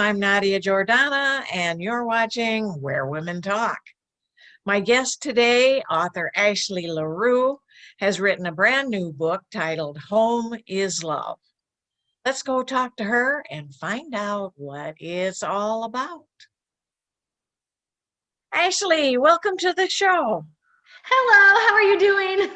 I'm Nadia Jordana, and you're watching Where Women Talk. My guest today, author Ashley LaRue, has written a brand new book titled Home is Love. Let's go talk to her and find out what it's all about. Ashley, welcome to the show. Hello, how are you doing?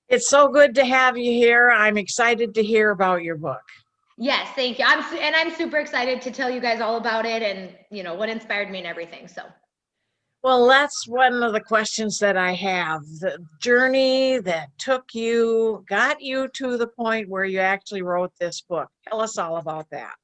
It's so good to have you here. I'm excited to hear about your book. Yes, thank you. I'm super excited to tell you guys all about it and what inspired me and everything. So, Well, that's one of the questions that I have. The journey that got you to the point where you actually wrote this book. Tell us all about that.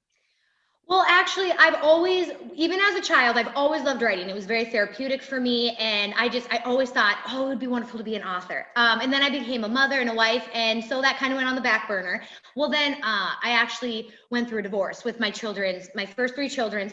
well, actually, I've always, even as a child, I've always loved writing. It was very therapeutic for me, and I always thought, oh, it would be wonderful to be an author. And then I became a mother and a wife, and so that kind of went on the back burner. Well, then I actually went through a divorce with my first three children's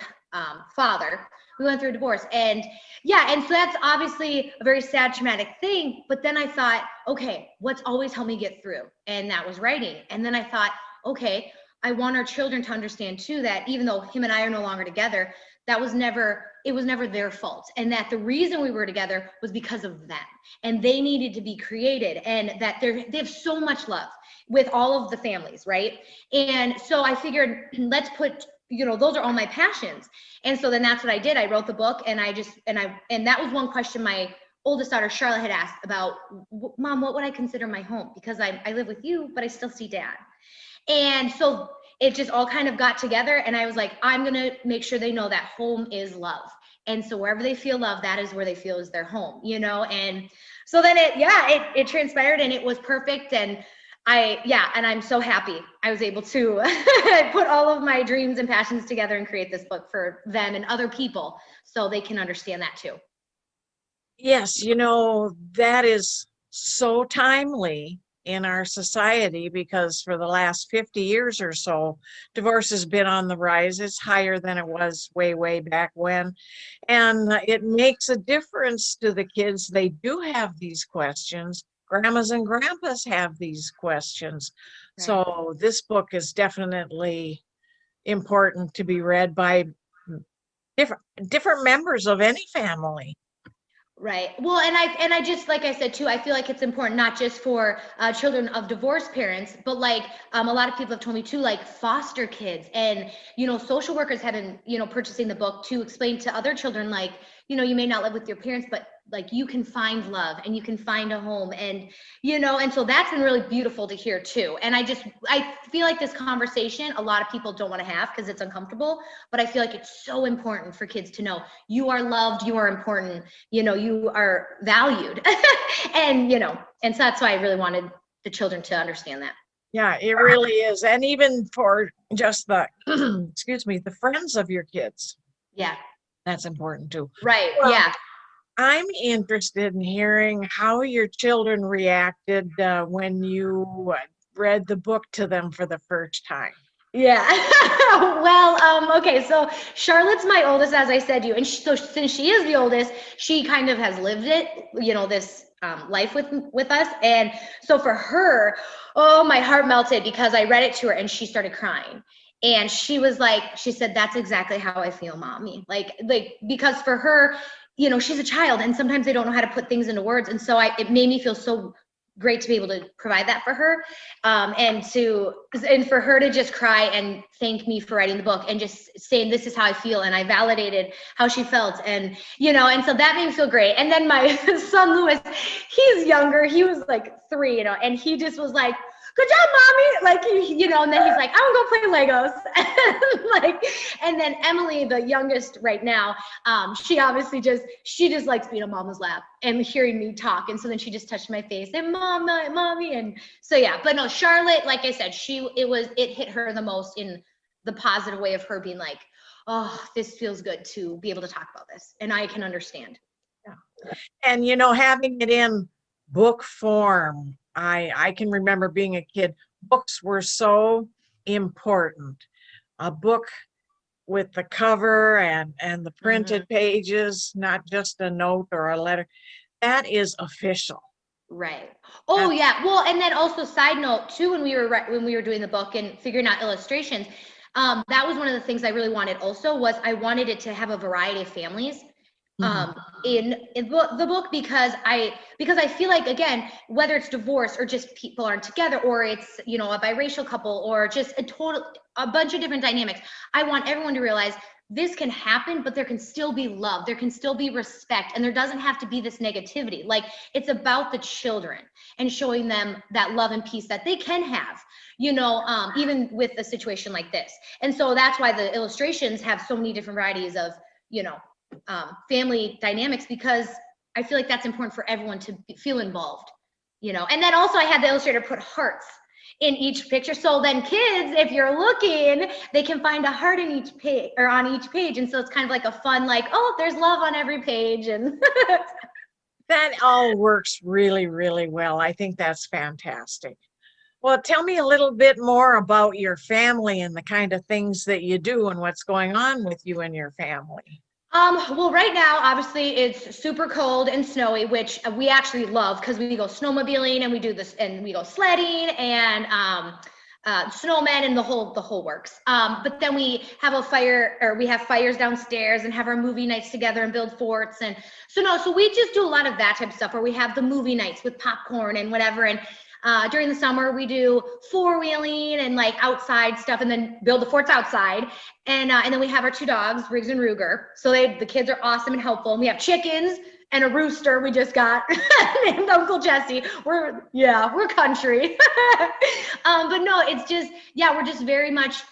father. We went through a divorce, and so that's obviously a very sad, traumatic thing. But then I thought, okay, what's always helped me get through? And that was writing. And then I thought, okay, I want our children to understand too that even though him and I are no longer together, it was never their fault. And that the reason we were together was because of them. And they needed to be created, and that they have so much love with all of the families, right? And so I figured, let's put, those are all my passions. And so then that's what I did. I wrote the book, and and that was one question my oldest daughter, Charlotte, had asked about, Mom, what would I consider my home? Because I live with you, but I still see Dad. And so it just all kind of got together, and I was like, I'm going to make sure they know that home is love. And so wherever they feel love, that is where they feel is their home, And so then it transpired, and it was perfect. And I'm so happy I was able to put all of my dreams and passions together and create this book for them and other people so they can understand that too. Yes, that is so timely in our society because for the last 50 years or so, divorce has been on the rise. It's higher than it was way, way back when. And it makes a difference to the kids. They do have these questions. Grandmas and grandpas have these questions. Right. So this book is definitely important to be read by different members of any family. Right. Well, and I just, like I said too, I feel like it's important not just for children of divorced parents, but like a lot of people have told me too, like foster kids and social workers have been purchasing the book to explain to other children, like you may not live with your parents, but like you can find love and you can find a home, and and so that's been really beautiful to hear too. And I feel like this conversation a lot of people don't want to have because it's uncomfortable, but I feel like it's so important for kids to know you are loved, you are important, you are valued. And and so that's why I really wanted the children to understand that. Yeah, it really is. And even for just the excuse me, the friends of your kids. Yeah. That's important too. Right. Well, Yeah. I'm interested in hearing how your children reacted when you read the book to them for the first time. Yeah. Well, okay. So Charlotte's my oldest, as I said to you. And so since she is the oldest, she kind of has lived it, this life with us. And so for her, oh, my heart melted because I read it to her and she started crying. And she said, that's exactly how I feel, Mommy. Like, because for her, she's a child and sometimes they don't know how to put things into words. And so it made me feel so great to be able to provide that for her, and for her to just cry and thank me for writing the book and just saying this is how I feel, and I validated how she felt, and and so that made me feel great. And then my son Lewis, he's younger, he was like 3, and he just was like, good job, Mommy, like, and then he's like, I want to go play Legos. And then Emily, the youngest right now, she obviously she just likes being on Mama's lap and hearing me talk. And so then she just touched my face and Mommy. And so, yeah, but no, Charlotte, like I said, it hit her the most in the positive way of her being like, oh, this feels good to be able to talk about this. And I can understand. Yeah. And, having it in book form, I can remember being a kid, books were so important. A book with the cover and the printed pages, not just a note or a letter, that is official. Right. Oh, yeah. Well, and then also side note too, when we were doing the book and figuring out illustrations, That was one of the things I really wanted also, was I wanted it to have a variety of families in the book, because I feel like, again, whether it's divorce or just people aren't together, or it's, you know, a biracial couple, or just a bunch of different dynamics, I want everyone to realize this can happen, but there can still be love, there can still be respect, and there doesn't have to be this negativity. Like, it's about the children and showing them that love and peace that they can have, you know, even with a situation like this. And so that's why the illustrations have so many different varieties of, you know, family dynamics, because I feel like that's important for everyone to feel involved, you know. And then also I had the illustrator put hearts in each picture, so then kids, if you're looking, they can find a heart in each page, or on each page. And so it's kind of like a fun, like, oh, there's love on every page. And That all works really, really well. I think that's fantastic. Well, tell me a little bit more about your family and the kind of things that you do and what's going on with you and your family. Well, right now, obviously, it's super cold and snowy, which we actually love, because we go snowmobiling and we do this, and we go sledding, and snowmen, and the whole works. But then we have we have fires downstairs and have our movie nights together and build forts. And so we just do a lot of that type of stuff, where we have the movie nights with popcorn and whatever. And during the summer, we do four-wheeling and like outside stuff, and then build the forts outside. And then we have our two dogs, Riggs and Ruger. So the kids are awesome and helpful. And we have chickens and a rooster we just got named Uncle Jesse. We're country. But no, it's just, we're just very much,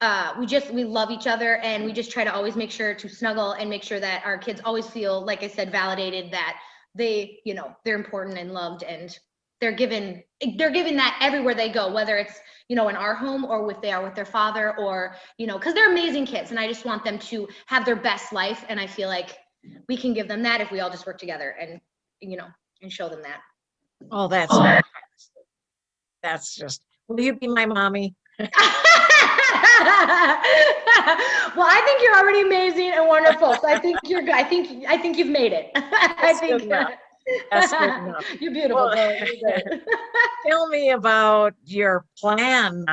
we love each other, and we just try to always make sure to snuggle and make sure that our kids always feel, like I said, validated, that they, you know, they're important and loved, and they're given that everywhere they go, whether it's, you know, in our home, or if they are with their father, or, you know, because they're amazing kids, and I just want them to have their best life. And I feel like we can give them that if we all just work together and, you know, and show them that. Oh, that's fantastic. That's just, will you be my mommy? Well, I think you're already amazing and wonderful. So I think you're good. I think you've made it. That's good enough. That's good enough. You're beautiful. Well, tell me about your plan.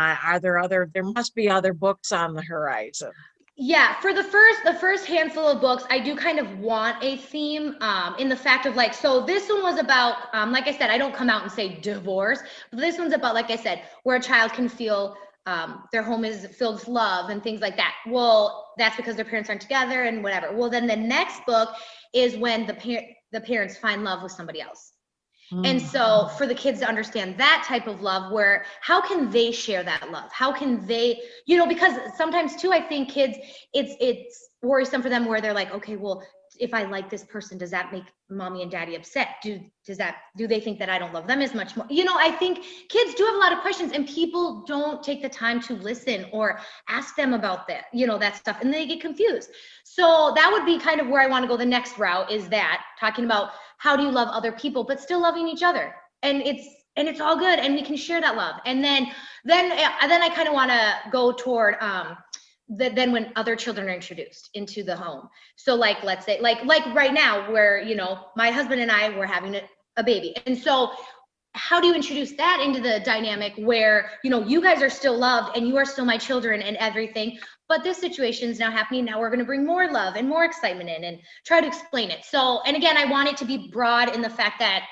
There must be other books on the horizon. Yeah, for the first handful of books, I do kind of want a theme, in the fact of, like, so this one was about, like I said, I don't come out and say divorce, but this one's about, like I said, where a child can feel their home is filled with love and things like that. Well, that's because their parents aren't together and whatever. Well, then the next book is when the parents find love with somebody else. And so for the kids to understand that type of love, where how can they share that love? How can they, you know, because sometimes too, I think kids, it's worrisome for them, where they're like, okay, well, if I like this person, does that make mommy and daddy upset? Do they think that I don't love them as much more? You know, I think kids do have a lot of questions, and people don't take the time to listen or ask them about that, you know, that stuff, and they get confused. So that would be kind of where I want to go. The next route is that, talking about how do you love other people, but still loving each other. And it's all good, and we can share that love. And then I kind of want to go toward, then when other children are introduced into the home. So like, let's say, like right now, where, you know, my husband and I were having a baby. And so how do you introduce that into the dynamic where, you know, you guys are still loved and you are still my children and everything, but this situation is now happening. Now we're going to bring more love and more excitement in and try to explain it. So, and again, I want it to be broad in the fact that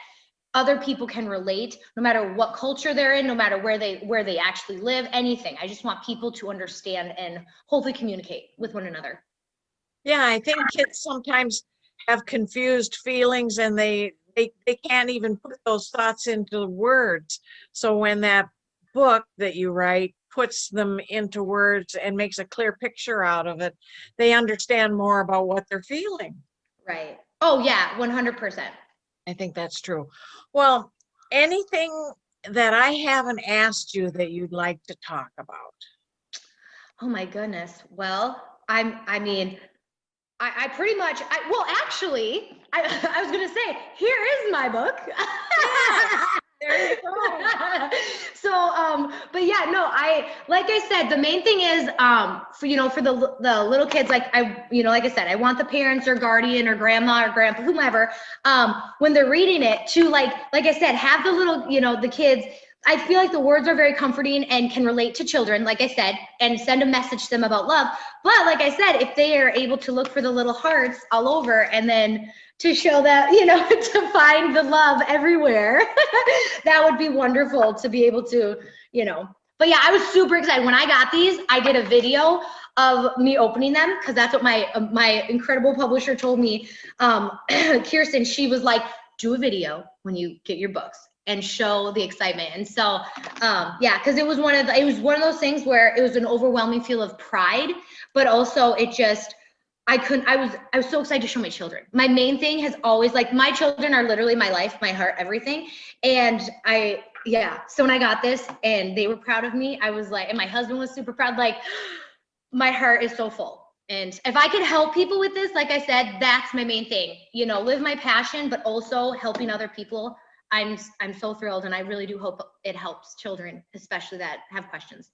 other people can relate, no matter what culture they're in, no matter where they actually live, anything. I just want people to understand and hopefully communicate with one another. Yeah, I think kids sometimes have confused feelings, and they can't even put those thoughts into words. So when that book that you write puts them into words and makes a clear picture out of it, they understand more about what they're feeling. Right. Oh yeah, 100%. I think that's true. Well, anything that I haven't asked you that you'd like to talk about? Oh my goodness. Well, I mean, I pretty much, well, actually, I was going to say, here is my book. Yes, there you go. So, but yeah, no, like I said, the main thing is, for the little kids, like like I said, I want the parents or guardian or grandma or grandpa, whomever, when they're reading it to like I said, have the little, the kids I feel like the words are very comforting and can relate to children, like I said, and send a message to them about love. But like I said, if they are able to look for the little hearts all over and then to show that, to find the love everywhere, that would be wonderful to be able to, But yeah, I was super excited. When I got these, I did a video of me opening them because that's what my incredible publisher told me. Kirsten, she was like, do a video when you get your books and show the excitement. And so, yeah, because it was one of those things where it was an overwhelming feel of pride, but also I was so excited to show my children. My main thing has always, like, my children are literally my life, my heart, everything. And so when I got this and they were proud of me, I was like, and my husband was super proud, like, my heart is so full. And if I could help people with this, like I said, that's my main thing, live my passion, but also helping other people. I'm so thrilled. And I really do hope it helps children, especially that have questions.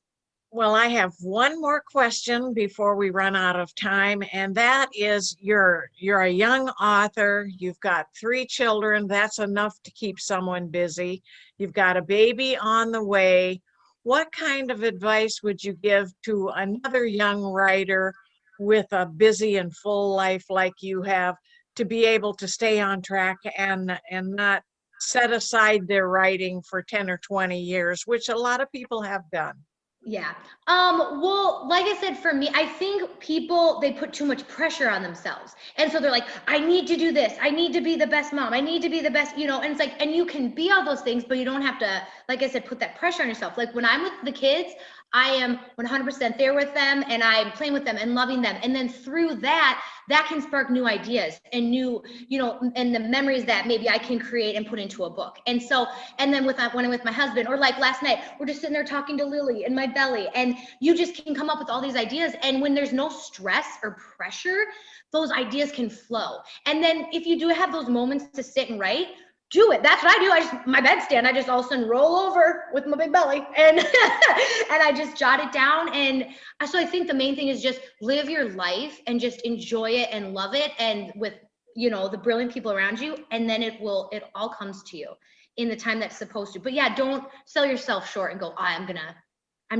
Well, I have one more question before we run out of time, and that is you're a young author, you've got 3 children, that's enough to keep someone busy. You've got a baby on the way. What kind of advice would you give to another young writer with a busy and full life like you have to be able to stay on track and not set aside their writing for 10 or 20 years, which a lot of people have done? Yeah. Well, like I said, for me, I think people, they put too much pressure on themselves. And so they're like, I need to do this. I need to be the best mom. I need to be the best, and it's like, and you can be all those things, but you don't have to, like I said, put that pressure on yourself. Like when I'm with the kids, I am 100% there with them and I'm playing with them and loving them. And then through that can spark new ideas and new, and the memories that maybe I can create and put into a book. And so, and then when I'm with my husband, or like last night, we're just sitting there talking to Lily in my belly, and you just can come up with all these ideas. And when there's no stress or pressure, those ideas can flow. And then if you do have those moments to sit and write, do it. That's what I do. My bedstand, I just all of a sudden roll over with my big belly and and I just jot it down. And so I think the main thing is just live your life and just enjoy it and love it, and with the brilliant people around you, and then it all comes to you in the time that's supposed to. But yeah, don't sell yourself short and go, I'll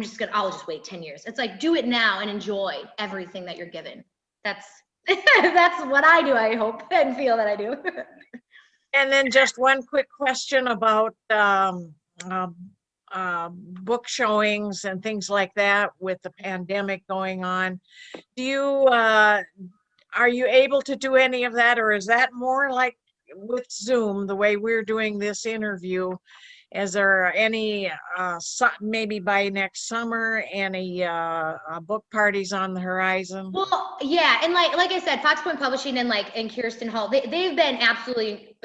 just wait 10 years. It's like, do it now and enjoy everything that you're given. That's that's what I do, I hope and feel that I do. And then just one quick question about book showings and things like that with the pandemic going on. Are you able to do any of that, or is that more like with Zoom, the way we're doing this interview? Is there any, maybe by next summer, any book parties on the horizon? Well, yeah, and like I said, Fox Point Publishing and Kirsten Hall, they've been absolutely,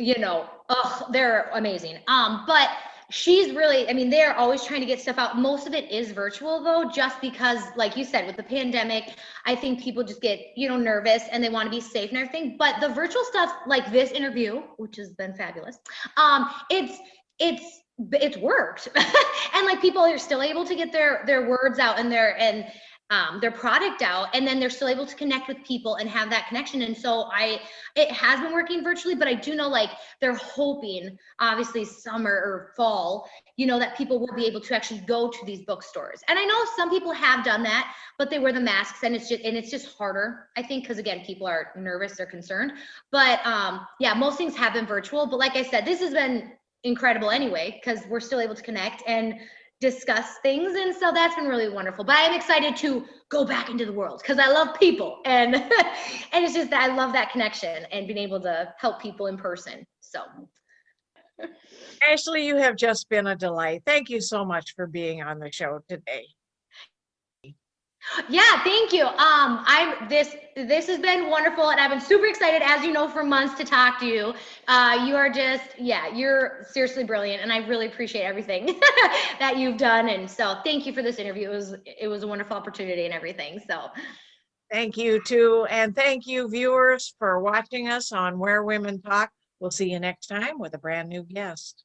they're amazing. But she's really, I mean, they're always trying to get stuff out. Most of it is virtual though, just because, like you said, with the pandemic, I think people just get, nervous and they want to be safe and everything. But the virtual stuff, like this interview, which has been fabulous, it's worked. And like people are still able to get their words out and their product out, and then they're still able to connect with people and have that connection. And so it has been working virtually, but I do know they're hoping obviously summer or fall, that people will be able to actually go to these bookstores. And I know some people have done that, but they wear the masks and it's just harder, I think, because again, people are nervous, they're concerned. But yeah, most things have been virtual. But like I said, this has been incredible anyway, because we're still able to connect and discuss things. And so that's been really wonderful. But I'm excited to go back into the world because I love people, and and it's just that I love that connection and being able to help people in person. So Ashley, you have just been a delight. Thank you so much for being on the show today. yeah, thank you. This has been wonderful, and I've been super excited, as you know, for months to talk to you. You are just, you're seriously brilliant, and I really appreciate everything that you've done. And so thank you for this interview. It was a wonderful opportunity and everything. So Thank you too. And thank you, viewers, for watching us on Where Women Talk. We'll see you next time with a brand new guest.